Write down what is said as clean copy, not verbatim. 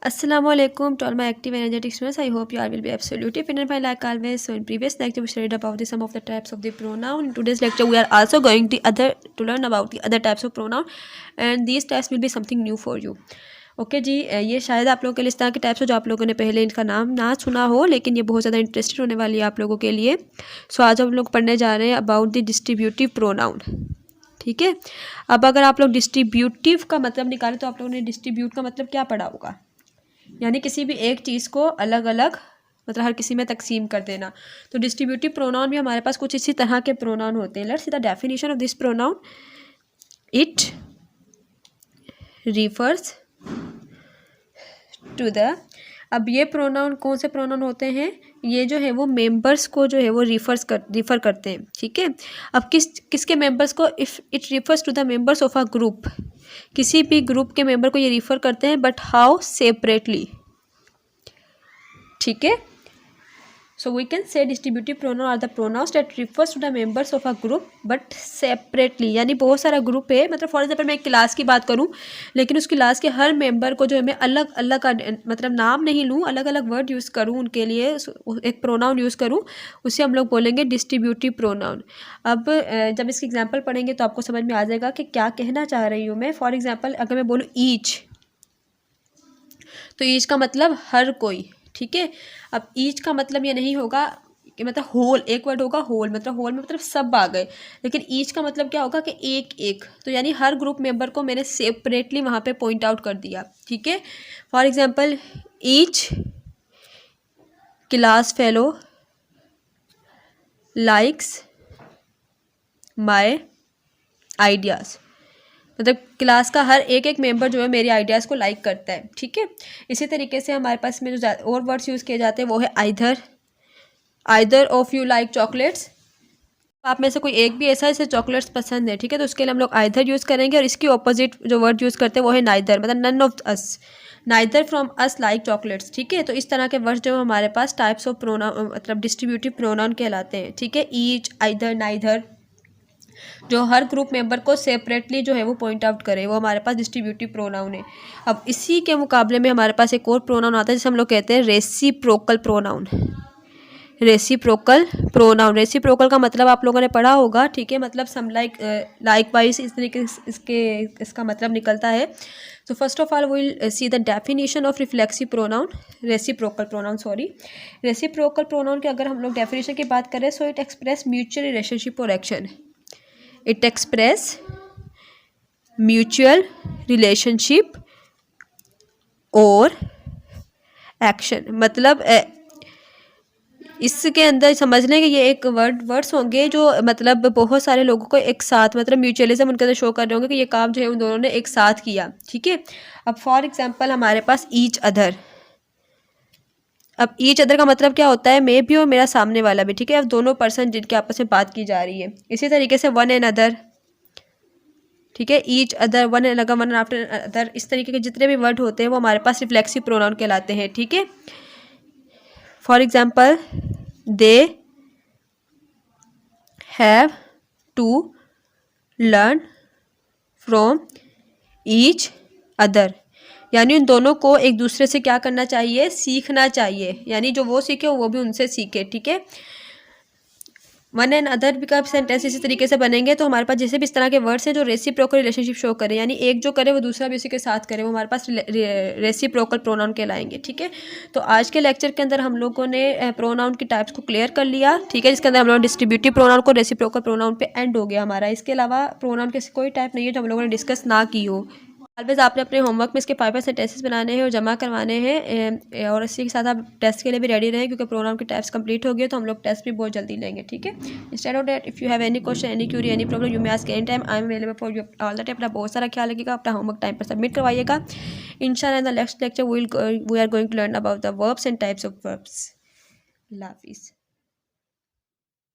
Assalamualaikum to all my active energetic students. I hope you all will be absolutely fit and fine like always. So in previous lecture we studied about some of the types of the pronoun. In today's lecture we are also going to learn about the other types of pronoun, and these types will be something new for you. Okay जी, ये शायद आप लोगों के लिए इस तरह के टाइप्स हो जो आप लोगों ने पहले इनका नाम ना सुना हो, लेकिन ये बहुत ज़्यादा इंटरेस्टेड होने वाली है आप लोगों के लिए. सो आज हम लोग पढ़ने जा रहे हैं अबाउट द डिस्ट्रीब्यूटिव प्रोनाउन. ठीक है. अब अगर आप लोग डिस्ट्रीब्यूटिव का मतलब निकालें तो आप लोगों ने डिस्ट्रीब्यूट का मतलब क्या पढ़ा होगा, यानी किसी भी एक चीज़ को अलग अलग मतलब हर किसी में तकसीम कर देना. तो डिस्ट्रीब्यूटिव प्रोनाउन भी हमारे पास कुछ इसी तरह के प्रोनाउन होते हैं. Let's see the definition of this pronoun. It refers to the, अब ये प्रोनाउन कौन से प्रोनाउन होते हैं, ये जो है वो मेंबर्स को जो है वो रिफ़र करते हैं. ठीक है. अब किसके मेंबर्स को, if it refers to the members of a group, किसी भी ग्रुप के मेंबर को ये रिफ़र करते हैं, बट हाउ सेपरेटली. ठीक है. So we can say distributive pronoun are the pronouns that refers to the members of a group but separately. यानी बहुत सारा ग्रुप है, मतलब फॉर एग्जाम्पल मैं एक क्लास की बात करूं, लेकिन उस क्लास के हर मेंबर को जो है मैं अलग अलग का मतलब नाम नहीं लूँ, अलग अलग वर्ड यूज़ करूँ उनके लिए, एक प्रोनाउन यूज़ करूँ, उसे हम लोग बोलेंगे डिस्ट्रीब्यूटिव प्रोनाउन. अब जब इसकी एग्जाम्पल पढ़ेंगे तो आपको समझ में आ जाएगा कि क्या कहना चाह रही हूँ मैं. फॉर एग्जाम्पल अगर मैं बोलूँ ईच, तो ईच का मतलब हर कोई. ठीक है. अब ईच का मतलब ये नहीं होगा कि मतलब होल, एक वर्ड होगा होल, मतलब होल में मतलब सब आ gए, लेकिन ईच का मतलब क्या होगा कि एक एक. तो यानी हर ग्रुप मेंबर को मैंने सेपरेटली वहाँ पे पॉइंट आउट कर दिया. ठीक है. For example each class fellow likes my ideas, मतलब क्लास का हर एक एक मेंबर जो है मेरे आइडियाज़ को लाइक करता है. ठीक है. इसी तरीके से हमारे पास में जो और वर्ड्स यूज़ किए जाते हैं वो है either of you like chocolates. आप में से कोई एक भी ऐसा है जिसे चॉकलेट्स पसंद है. ठीक है. तो उसके लिए हम लोग आइदर यूज़ करेंगे, और इसकी ऑपोजिट जो वर्ड यूज़ करते हैं वो है नाइदर, मतलब none of us, neither from us like chocolates. ठीक है. तो इस तरह के वर्ड्स जो हमारे पास टाइप्स ऑफ प्रोनाउन मतलब डिस्ट्रीब्यूटिव प्रोनाउन कहलाते हैं. ठीक है. ईच, आइदर, नाइदर, जो हर ग्रुप मेंबर को सेपरेटली जो है वो पॉइंट आउट करे, वो हमारे पास डिस्ट्रीब्यूटिव प्रोनाउन है. अब इसी के मुकाबले में हमारे पास एक और प्रोनाउन आता है जिसे हम लोग कहते हैं रेसिप्रोकल प्रोनाउन. रेसिप्रोकल का मतलब आप लोगों ने पढ़ा होगा. ठीक है. मतलब सम लाइक वाइज इस तरीके इसका मतलब निकलता है. तो first of all we will see the definition of reflexive pronoun, reciprocal pronoun. Reciprocal pronoun की अगर हम लोग डेफिनेशन की बात करें, so it express mutual relationship और action. It express mutual relationship और एक्शन. मतलब इसके अंदर समझ लें कि ये एक वर्ड्स होंगे जो मतलब बहुत सारे लोगों को एक साथ मतलब म्यूचुअलिज्म उनके अंदर शो कर रहे होंगे कि ये काम जो है उन दोनों ने एक साथ किया. ठीक है. अब फॉर एग्जांपल हमारे पास ईच अदर. अब ईच अदर का मतलब क्या होता है, मैं भी और मेरा सामने वाला भी. ठीक है. अब दोनों पर्सन जिनके आपस में बात की जा रही है. इसी तरीके से वन एंड अदर. ठीक है. Each other, one and other, one after other, इस तरीके के जितने भी वर्ड होते हैं वो हमारे पास रिफ्लेक्सिव प्रोनाउन कहलाते हैं. ठीक है. For example they have to learn from each other, यानी उन दोनों को एक दूसरे से क्या करना चाहिए, सीखना चाहिए. यानी जो वो सीखे वो भी उनसे सीखे. ठीक है. वन एंड अदर का सेंटेंस इसी तरीके से बनेंगे. तो हमारे पास जैसे भी इस तरह के वर्ड्स हैं जो रेसिप्रोकल रिलेशनशिप शो करें, यानी एक जो करे वो दूसरा भी उसी के साथ करे, वो हमारे पास रेसिप्रोकल प्रोनाउन कहलाएंगे. ठीक है. तो आज के लेक्चर के अंदर हम लोगों ने प्रोनाउन की टाइप्स को क्लियर कर लिया. ठीक है. जिसके अंदर हम लोग डिस्ट्रीब्यूटिव प्रोनाउन को रेसिप्रोकल प्रोनाउन पे एंड हो गया हमारा. इसके अलावा प्रोनाउन की कोई टाइप नहीं है जो हम लोगों ने डिस्कस ना की हो. ऑलवेज आपने अपने होमवर्क में इसके 5 सेंटेंसेस बनाने हैं और जमा करवाने हैं, और इसी के साथ आप टेस्ट के लिए भी रेडी रहें, क्योंकि प्रोनाउन की टाइप्स कंप्लीट हो गए तो हम लोग टेस्ट भी बहुत जल्दी लेंगे. ठीक है. Instead of that if you have any question, any Curie, any problem, you may ask any time. I am available for you all the time. अपना बहुत सारा ख्याल रखिएगा, अपना होमवर्क टाइम पर सबमिट करवाइएगा. इंशाल्लाह in the next lecture we are going to learn about the verbs and types of verbs. अल्लाह हाफिज़.